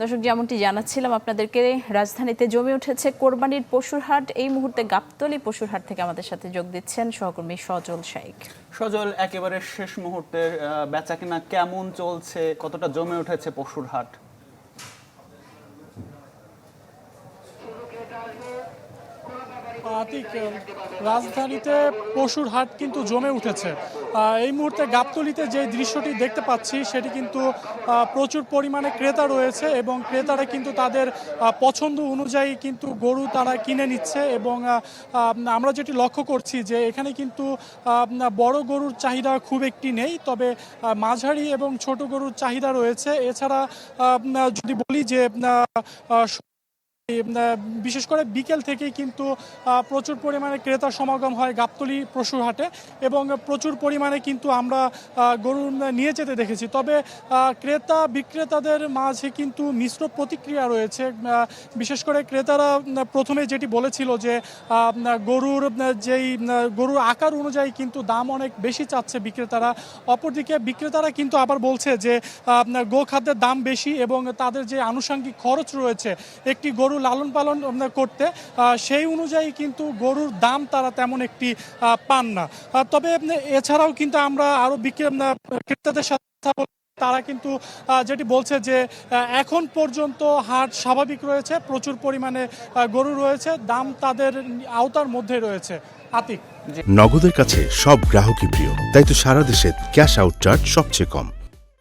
দর্শক, যেমনটি জানাচ্ছিলাম আপনাদেরকে, রাজধানীতে জমে উঠেছে কোরবানির পশুর হাট। এই মুহূর্তে গাবতলী পশুর হাট থেকে আমাদের সাথে যোগ দিচ্ছেন সহকর্মী সজল শাইক। সজল, একেবারে শেষ মুহূর্তের বেচাকেনা কেমন চলছে, কতটা জমে উঠেছে পশুর হাট? রাজধানীতে পশুর হাট কিন্তু জমে উঠেছে। এই মুহূর্তে গাবতলীতে যে দৃশ্যটি দেখতে পাচ্ছি সেটি কিন্তু প্রচুর পরিমাণে ক্রেতা রয়েছে এবং ক্রেতারা কিন্তু তাদের পছন্দ অনুযায়ী কিন্তু গরু তারা কিনে নিচ্ছে। এবং আমরা যেটি লক্ষ্য করছি যে এখানে কিন্তু বড় গরুর চাহিদা খুব একটি নেই, তবে মাঝারি এবং ছোট গরুর চাহিদা রয়েছে। এছাড়া যদি বলি যে বিশেষ করে বিকেল থেকেই কিন্তু প্রচুর পরিমাণে ক্রেতার সমাগম হয় গাবতলী পশুর হাটে এবং প্রচুর পরিমাণে কিন্তু আমরা গরু নিয়ে যেতে দেখেছি। তবে ক্রেতা বিক্রেতাদের মাঝে কিন্তু মিশ্র প্রতিক্রিয়া রয়েছে। বিশেষ করে ক্রেতারা প্রথমে যেটি বলেছিল যে গরুর আকার অনুযায়ী কিন্তু দাম অনেক বেশি চাচ্ছে বিক্রেতারা। অপরদিকে বিক্রেতারা কিন্তু আবার বলছে যে গোখাদ্যের দাম বেশি এবং তাদের যে আনুষঙ্গিক খরচ রয়েছে একটি গরু লালন পালন করতে, সেই অনুযায়ী কিন্তু গরুর দাম তারা তেমন একটি পান না। তবে এছাড়াও কিন্তু আমরা আরো ক্রেতাদের সাথে তারা কিন্তু যেটি বলছে যে এখন পর্যন্ত হাট স্বাভাবিক রয়েছে, প্রচুর পরিমাণে গরু রয়েছে, দাম তাদের আওতার মধ্যে রয়েছে। আতিক, নগদের কাছে সব গ্রাহকই প্রিয়, তাই তো সারা দেশে ক্যাশ আউট চার্জ সবচেয়ে কম।